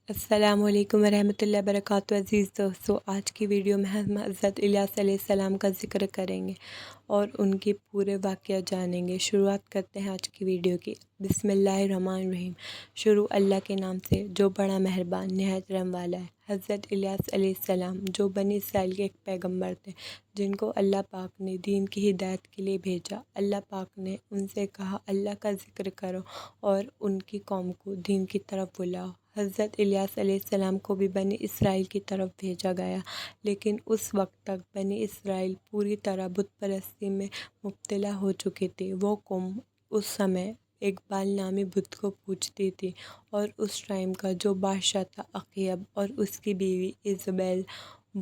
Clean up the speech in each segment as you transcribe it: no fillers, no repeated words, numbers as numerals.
السلام علیکم ورحمۃ اللہ وبرکاتہ۔ عزیز دوستو، آج کی ویڈیو میں ہم حضرت الیاس علیہ السلام کا ذکر کریں گے اور ان کے پورے واقعات جانیں گے۔ شروعات کرتے ہیں آج کی ویڈیو کی۔ بسم اللہ الرحمن الرحیم۔ شروع اللہ کے نام سے جو بڑا مہربان نہایت رحم والا ہے۔ حضرت الیاس علیہ السلام جو بنی اسرائیل کے ایک پیغمبر تھے جن کو اللہ پاک نے دین کی ہدایت کے لیے بھیجا۔ اللہ پاک نے ان سے کہا اللہ کا ذکر کرو اور ان کی قوم کو دین کی طرف بلاؤ۔ حضرت الیاس علیہ السلام کو بھی بنی اسرائیل کی طرف بھیجا گیا، لیکن اس وقت تک بنی اسرائیل پوری طرح بت پرستی میں مبتلا ہو چکی تھی۔ وہ قوم اس سمے ایک بال نامی بت کو پوجتی تھی، اور اس ٹائم کا جو بادشاہ تھا اخیب اور اس کی بیوی ایزابیل،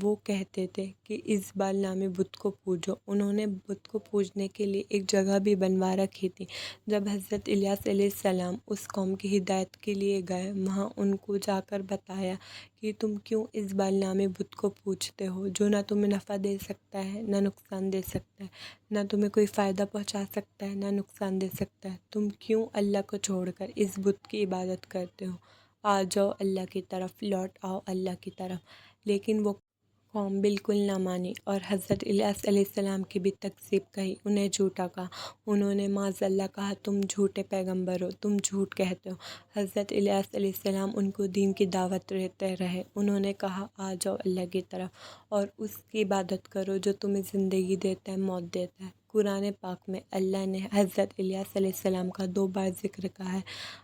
وہ کہتے تھے کہ اس بال نامی بت کو پوجو۔ انہوں نے بت کو پوجنے کے لیے ایک جگہ بھی بنوا رکھی تھی۔ جب حضرت الیاس علیہ السلام اس قوم کی ہدایت کے لیے گئے، وہاں ان کو جا کر بتایا کہ تم کیوں اس بال نامی بت کو پوجتے ہو جو نہ تمہیں نفع دے سکتا ہے نہ نقصان دے سکتا ہے، نہ تمہیں کوئی فائدہ پہنچا سکتا ہے نہ نقصان دے سکتا ہے۔ تم کیوں اللہ کو چھوڑ کر اس بت کی عبادت کرتے ہو؟ آ جاؤ اللہ کی طرف، لوٹ آؤ اللہ کی طرف۔ لیکن وہ قوم بالکل نہ مانی اور حضرت الیاس علیہ السلام کی بھی تکذیب کہی، انہیں جھوٹا کہا۔ انہوں نے معاذ اللہ کہا تم جھوٹے پیغمبر ہو، تم جھوٹ کہتے ہو۔ حضرت الیاس علیہ السلام ان کو دین کی دعوت دیتے رہے۔ انہوں نے کہا آ جاؤ اللہ کی طرف اور اس کی عبادت کرو جو تمہیں زندگی دیتا ہے، موت دیتا ہے۔ قرآن پاک میں اللہ نے حضرت الیاس علیہ السلام کا 2 بار ذکر کہا ہے۔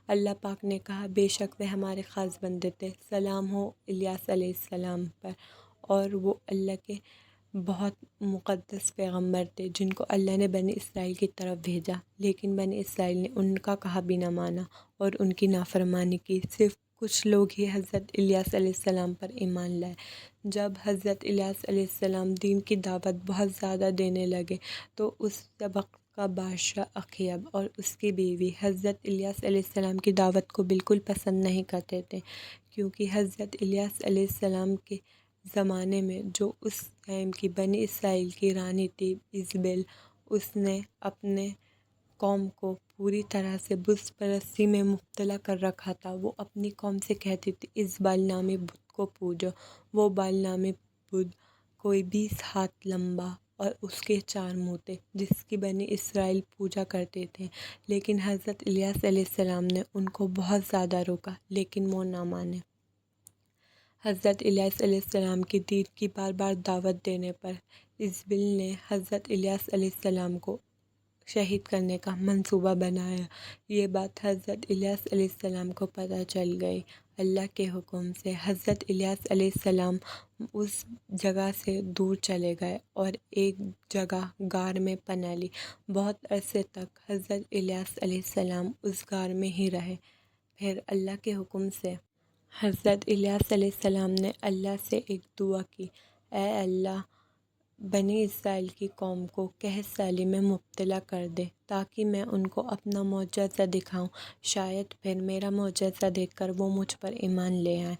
اللہ پاک نے کہا بے شک وہ ہمارے خاص بندے تھے، سلام ہو الیاس علیہ السلام پر، اور وہ اللہ کے بہت مقدس پیغمبر تھے جن کو اللہ نے بنی اسرائیل کی طرف بھیجا، لیکن بنی اسرائیل نے ان کا کہا بھی نہ مانا اور ان کی نافرمانی کی۔ صرف کچھ لوگ ہی حضرت الیاس علیہ السلام پر ایمان لائے۔ جب حضرت الیاس علیہ السلام دین کی دعوت بہت زیادہ دینے لگے تو اس وقت کا بادشاہ اخیب اور اس کی بیوی حضرت الیاس علیہ السلام کی دعوت کو بالکل پسند نہیں کرتے تھے، کیونکہ حضرت الیاس علیہ السلام کے زمانے میں جو اس ٹائم کی بنی اسرائیل کی رانی تھی ایزابیل، اس نے اپنے قوم کو پوری طرح سے بت پرستی میں مبتلا کر رکھا تھا۔ وہ اپنی قوم سے کہتی تھی اس بال نامی بت کو پوجو۔ وہ بال نامی بت کوئی 20 ہاتھ لمبا اور اس کے 4 منہ تھے، جس کی بنی اسرائیل پوجا کرتے تھے، لیکن حضرت الیاس علیہ السلام نے ان کو بہت زیادہ روکا، لیکن وہ نہ مانے۔ حضرت الیاس علیہ السلام کی دین کی بار بار دعوت دینے پر ایزابیل نے حضرت الیاس علیہ السلام کو شہید کرنے کا منصوبہ بنایا۔ یہ بات حضرت الیاس علیہ السلام کو پتہ چل گئی۔ اللہ کے حکم سے حضرت الیاس علیہ السلام اس جگہ سے دور چلے گئے اور ایک جگہ غار میں پناہ لی۔ بہت عرصے تک حضرت الیاس علیہ السلام اس غار میں ہی رہے۔ پھر اللہ کے حکم سے حضرت الیاس علیہ السلام نے اللہ سے ایک دعا کی، اے اللہ، بنی اسرائیل کی قوم کو قحط سالی میں مبتلا کر دے تاکہ میں ان کو اپنا معجزہ دکھاؤں، شاید پھر میرا معجزہ دیکھ کر وہ مجھ پر ایمان لے آئیں۔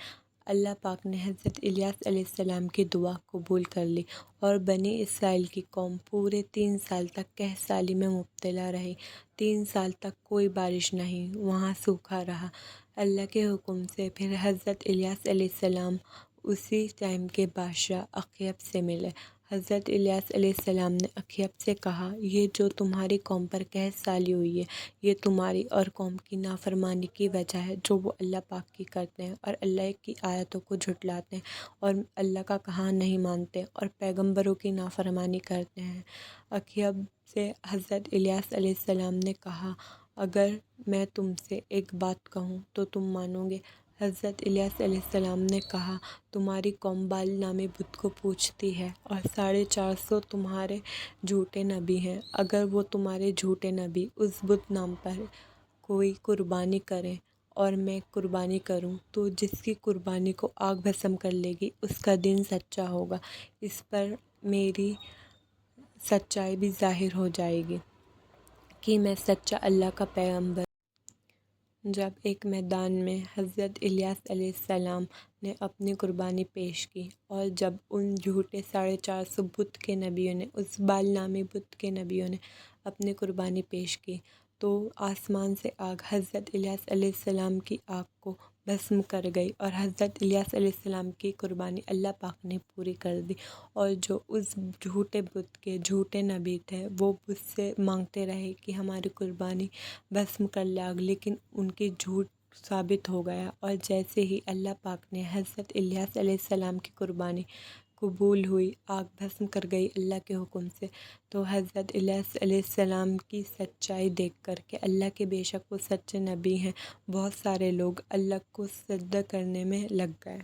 اللہ پاک نے حضرت الیاس علیہ السلام کی دعا قبول کر لی اور بنی اسرائیل کی قوم پورے 3 سال تک قحط سالی میں مبتلا رہی۔ 3 سال تک کوئی بارش نہیں، وہاں سوکھا رہا۔ اللہ کے حکم سے پھر حضرت الیاس علیہ السلام اسی ٹائم کے بادشاہ اخیب سے ملے۔ حضرت الیاس علیہ السلام نے اخیب سے کہا یہ جو تمہاری قوم پر قحط سالی ہوئی ہے، یہ تمہاری اور قوم کی نافرمانی کی وجہ ہے جو وہ اللہ پاک کی کرتے ہیں اور اللہ کی آیتوں کو جھٹلاتے ہیں اور اللہ کا کہا نہیں مانتے اور پیغمبروں کی نافرمانی کرتے ہیں۔ اخیب سے حضرت الیاس علیہ السلام نے کہا اگر میں تم سے ایک بات کہوں تو تم مانو گے؟ حضرت الیاس علیہ السلام نے کہا تمہاری قوم بال نامی بت کو پوجتی ہے اور 450 تمہارے جھوٹے نبی ہیں۔ اگر وہ تمہارے جھوٹے نبی اس بت نام پر کوئی قربانی کریں اور میں قربانی کروں تو جس کی قربانی کو آگ بھسم کر لے گی اس کا دین سچا ہوگا۔ اس پر میری سچائی بھی ظاہر ہو جائے گی کہ میں سچا اللہ کا پیغمبر۔ جب ایک میدان میں حضرت الیاس علیہ السلام نے اپنی قربانی پیش کی اور جب ان جھوٹے 450 بت کے نبیوں نے، اس بال نامی بت کے نبیوں نے اپنی قربانی پیش کی تو آسمان سے آگ حضرت الیاس علیہ السلام کی آگ کو بھسم کر گئی اور حضرت الیاس علیہ السلام کی قربانی اللہ پاک نے پوری کر دی۔ اور جو اس جھوٹے بت کے جھوٹے نبی تھے وہ بت سے مانگتے رہے کہ ہماری قربانی بھسم کر لاؤ، لیکن ان کی جھوٹ ثابت ہو گیا، اور جیسے ہی اللہ پاک نے حضرت الیاس علیہ السلام کی قربانی قبول ہوئی، آگ بھسم کر گئی اللہ کے حکم سے، تو حضرت الیاس علیہ السلام کی سچائی دیکھ کر کہ اللہ کے بے شک وہ سچے نبی ہیں، بہت سارے لوگ اللہ کو سجدہ کرنے میں لگ گئے،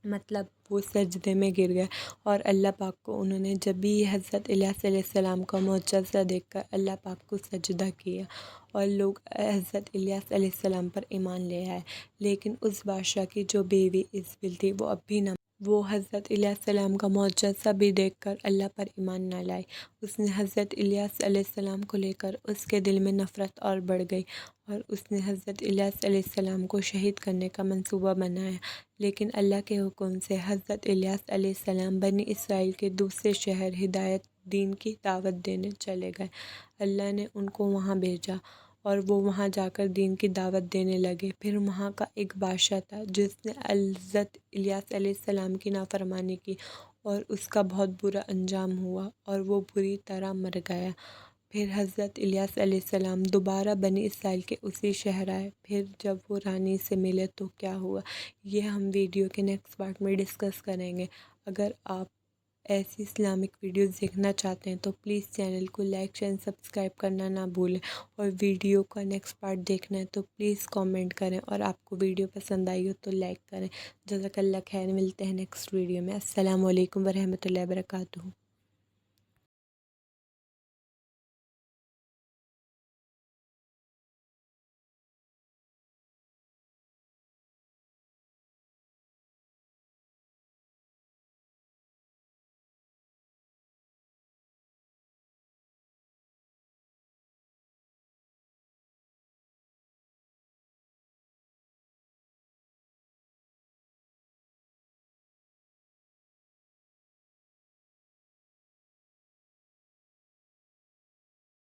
مطلب وہ سجدے میں گر گئے، اور اللہ پاک کو انہوں نے جب بھی حضرت الیاس علیہ السلام کا معجزہ دیکھ کر اللہ پاک کو سجدہ کیا، اور لوگ حضرت الیاس علیہ السلام پر ایمان لے آئے۔ لیکن اس بادشاہ کی جو بیوی ایزابل تھی وہ اب بھی نہ، وہ حضرت الیاس السلام کا معجزہ بھی دیکھ کر اللہ پر ایمان نہ لائی۔ اس نے حضرت الیاس علیہ السلام کو لے کر اس کے دل میں نفرت اور بڑھ گئی، اور اس نے حضرت الیاس علیہ السلام کو شہید کرنے کا منصوبہ بنایا۔ لیکن اللہ کے حکم سے حضرت الیاس علیہ السلام بنی اسرائیل کے دوسرے شہر ہدایت دین کی دعوت دینے چلے گئے۔ اللہ نے ان کو وہاں بھیجا اور وہ وہاں جا کر دین کی دعوت دینے لگے۔ پھر وہاں کا ایک بادشاہ تھا جس نے حضرت الیاس علیہ السلام کی نافرمانی کی، اور اس کا بہت برا انجام ہوا اور وہ بری طرح مر گیا۔ پھر حضرت الیاس علیہ السلام دوبارہ بنی اسرائیل کے اسی شہر آئے۔ پھر جب وہ رانی سے ملے تو کیا ہوا، یہ ہم ویڈیو کے نیکسٹ پارٹ میں ڈسکس کریں گے۔ اگر آپ ایسی اسلامک ویڈیوز دیکھنا چاہتے ہیں تو پلیز چینل کو لائک شیئر سبسکرائب کرنا نہ بھولیں، اور ویڈیو کا نیکسٹ پارٹ دیکھنا ہے تو پلیز کامنٹ کریں، اور آپ کو ویڈیو پسند آئی ہو تو لائک کریں۔ جزاک اللہ خیر، ملتے ہیں نیکسٹ ویڈیو میں۔ السلام علیکم ورحمۃ اللہ وبرکاتہ۔